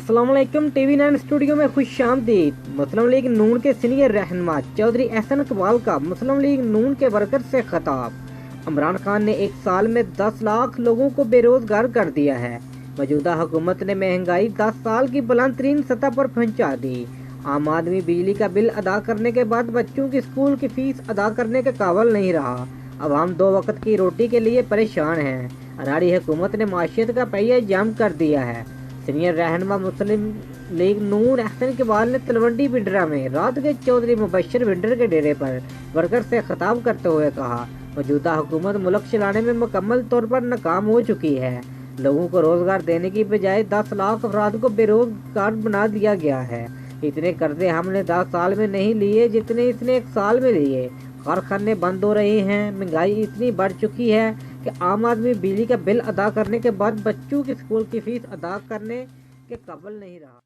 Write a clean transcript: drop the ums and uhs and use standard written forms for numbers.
अस्सलामुअलैकुम TV9 studio में खुश आमदीद। मुस्लिम लीग नून के सीनियर रहनुमा चौधरी एहसन इकबाल का मुस्लिम लीग नून के वर्कर से खिताब। इमरान खान ने एक साल में 10 लाख लोगों को बेरोजगार कर दिया है। मौजूदा हुकूमत ने महंगाई 10 साल की बुलंद तरीन सतह पर पहुंचा दी। आम आदमी बिजली का बिल अदा करने के बाद बच्चों की स्कूल की फीस अदा करने के काबिल नहीं रहा। अवाम 2 वक्त की रोटी के लिए परेशान है। अरारी हुकूमत ने माशियत का पहिया जाम कर दिया है। सीनियर रहनुमा मुस्लिम लीग नून एहसन इकबाल ने तलवंडी बिंडरा में रात के चौधरी मुबशर बिंडर के डेरे पर वर्कर से खिताब करते हुए कहा, मौजूदा हुकूमत मुल्क चलाने में मुकम्मल तौर पर नाकाम हो चुकी है। लोगों को रोजगार देने की बजाय 10 लाख अफराद को बेरोजगार बना दिया गया है। इतने कर्जे हमने 10 साल में नहीं लिए जितने इसने 1 साल में लिए। कारखाने बंद हो रहे हैं। महंगाई इतनी बढ़ चुकी है कि आम आदमी बिजली का बिल अदा करने के बाद बच्चों की स्कूल की फीस अदा करने के काबिल नहीं रहा।